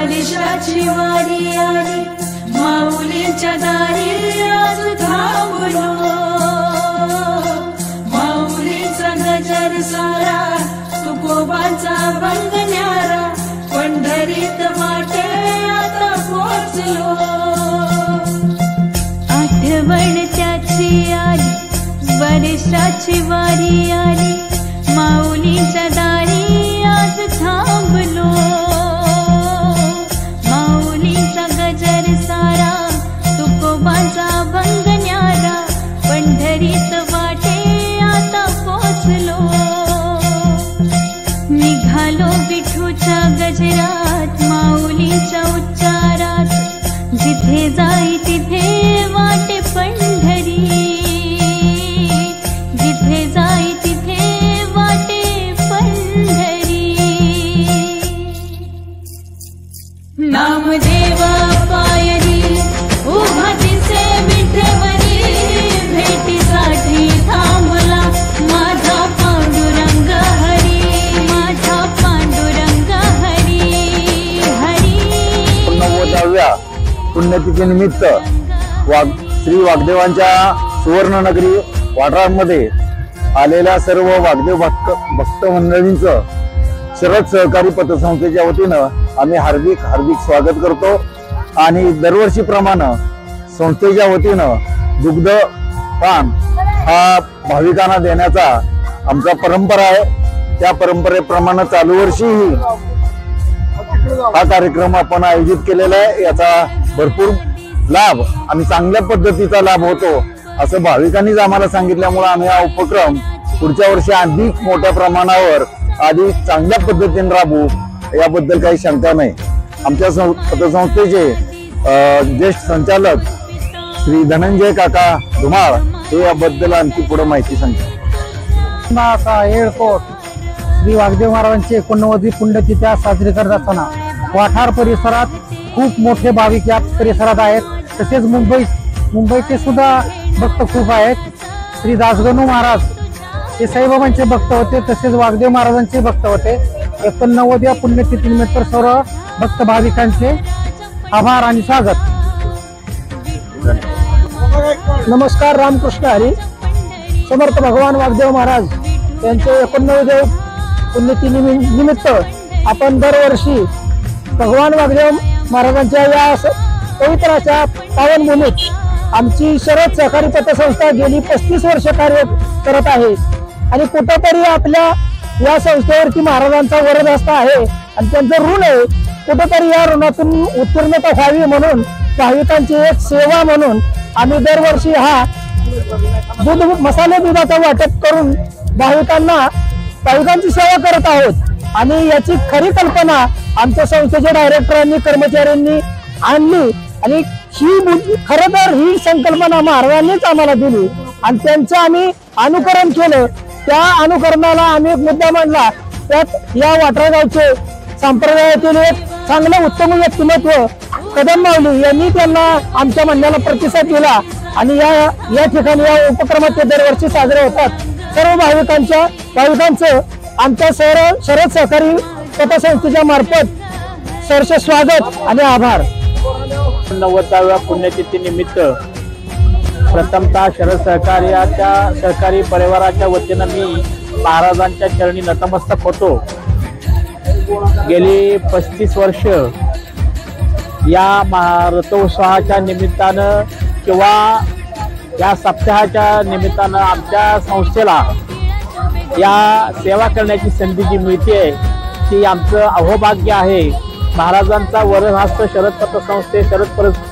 वनिष्ठाची वारी आली माऊलींच्या दारी आज थांबलो माऊलींचा गजर सारा तुकोबांचा बंग न्यारा पंढरीत वाटे आता पोचलो आठवण त्याची आली वनिष्ठाची वारी आली माऊलींच्या दारी आज थांबलो माऊलींचा गजर सारा तुकोबांचा भंग न्यारा पंढरीत वाटे आता पोचलो निघालो विठूच्या गजरात माऊलीच्या उच्चारात जिथे जाई तिथे वाटे पंढरी जिथे जाई तिथे वाटे पंढरी नामदेवा पायरी उभा दिसे विठवरी भेटीसाठी थांबला माझा पांडुरंग हरी माझा पांडुरंग हरी हरी 90व्या पुण्यतिथीनिमित्त श्री वाग्देवांच्या सुवर्णनगरी वाठारामध्ये आलेल्या सर्व वाग्देव भक्त मंडळींचं शरद सहकारी पतसंस्थेच्या वतीनं आम्ही हार्दिक स्वागत करतो आणि दरवर्षीप्रमाणे संस्थेच्या वतीनं दुग्ध पान हा भाविकांना देण्याचा आमचा परंपरा आहे। त्या परंपरेप्रमाणे चालू वर्षीही हा कार्यक्रम आपण आयोजित केलेला आहे। याचा भरपूर लाभ आणि चांगल्या पद्धतीचा लाभ होतो असं भाविकांनीच आम्हाला सांगितल्यामुळे आम्ही हा उपक्रम पुढच्या वर्षी अधिक मोठ्या प्रमाणावर अधिक चांगल्या पद्धतीने राबवू याबद्दल काही शंका नाही। आमच्या पतसंस्थेचे ज्येष्ठ संचालक श्री धनंजय काका धुमाळ हे याबद्दल आणखी पुढे माहिती सांगतात। एअरपोर्ट श्री वाग्देव महाराजांची 89वी पुण्यतिथी साजरी करत असताना वाठार परिसरात खूप मोठे भाविक या परिसरात आहेत। तसेच मुंबईचे सुद्धा भक्त खूप आहेत। श्री दासगणू महाराज हे साईबाबांचे भक्त होते, तसेच वाग्देव महाराजांचे भक्त होते। 89व्या पुण्यतिथीनिमित्त सर्व भक्त भाविकांचे आभार आणि स्वागत। नमस्कार, रामकृष्ण हरी। समर्थ भगवान वाग्देव महाराज यांचे 89व्या पुण्यतिथीनिमित्त आपण दरवर्षी भगवान वाग्देव महाराजांच्या या पवित्र अशा पावनभूमीत आमची शरद सहकारी पतसंस्था गेली 35 वर्ष कार्य करत आहे आणि कुठेतरी आपल्या या संस्थेवरती महाराजांचा वरदहस्त आहे आणि त्यांचं ऋण आहे। कुठेतरी या ऋणातून उत्तीर्णता व्हावी म्हणून भाविकांची एक सेवा म्हणून आम्ही दरवर्षी हा मसाले दुधाचा वाटप करून भाविकांची सेवा करत आहोत आणि याची खरी कल्पना आमच्या संस्थेच्या डायरेक्टरांनी कर्मचाऱ्यांनी आणली आणि खरं तर ही संकल्पना महाराजांनीच आम्हाला दिली आणि त्यांचं आम्ही अनुकरण केलं। त्या अनुकरणाला आम्ही एक मुद्दा मांडला, त्यात या वाठारगावचे संप्रदायातील एक चांगलं उत्तम व्यक्तिमत्व कदम माऊली यांनी त्यांना आमच्या म्हणण्याला प्रतिसाद दिला आणि या ठिकाणी या उपक्रमात ते दरवर्षी साजरे होतात। सर्व भाविकांचं आमच्या शरद सहकारी पतसंस्थेच्या मार्फत सहर्ष स्वागत आणि आभार। 90व्या पुण्यतिथी निमित्त प्रथमतः शरद सहकारी परिवाराच्या वतीनं मी महाराजांच्या चरणी नतमस्तक होतो। गेली 35 वर्ष या रथोत्सवाच्या निमित्तानं किंवा या सप्ताहाच्या निमित्तानं आमच्या संस्थेला या सेवा करण्याची संधी जी मिळते ती आमचं अहोभाग्य आहे। महाराजांचा वरदहस्त शरद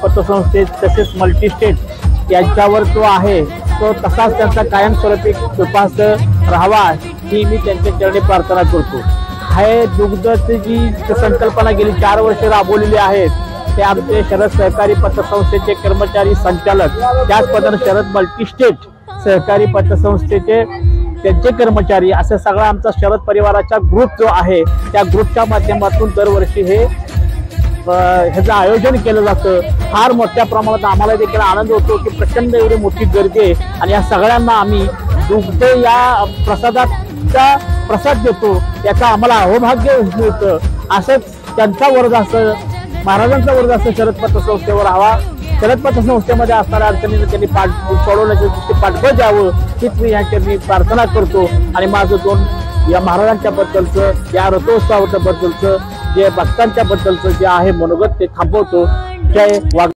पतसंस्थे तसेच मल्टीस्टेट यांच्यावर जो आहे तो तसाच त्यांचा कायमस्वरूपी कृपास्थ राहावा ही मी त्यांच्या चरणी प्रार्थना करतो। हे दुग्धची जी संकल्पना गेली 4 वर्ष राबवलेली आहेत ते आमचे शरद सहकारी पतसंस्थेचे कर्मचारी संचालक, त्याचप्रमाणे शरद मल्टीस्टेट सहकारी पतसंस्थेचे त्यांचे कर्मचारी असं सगळा आमचा शरद परिवाराचा ग्रुप जो आहे त्या ग्रुपच्या माध्यमातून दरवर्षी ह्याचं आयोजन केलं जातं। फार मोठ्या प्रमाणात आम्हाला देखील आनंद होतो की प्रचंड एवढी मोठी गर्दी आहे आणि या सगळ्यांना आम्ही दुग्ध या प्रसाद देतो, याचा आम्हाला अहोभाग्य मिळतं। असंच त्यांचा वरदहस्त महाराजांचा वर्ग असं शरद पतसंस्थेवर हवा. शरद पतसंस्थेमध्ये असणाऱ्या अडचणींना त्यांनी सोडवण्याचे दृष्टी पाठबळ द्यावं हीच मी ह्यांच्यानी प्रार्थना करतो. आणि माझं या महाराजांच्या बद्दलचं, या रथोत्सवाच्या बद्दलचं, जे भक्तांच्या बद्दलचं जे आहे मनोगत ते थांबवतो. जय वाघ.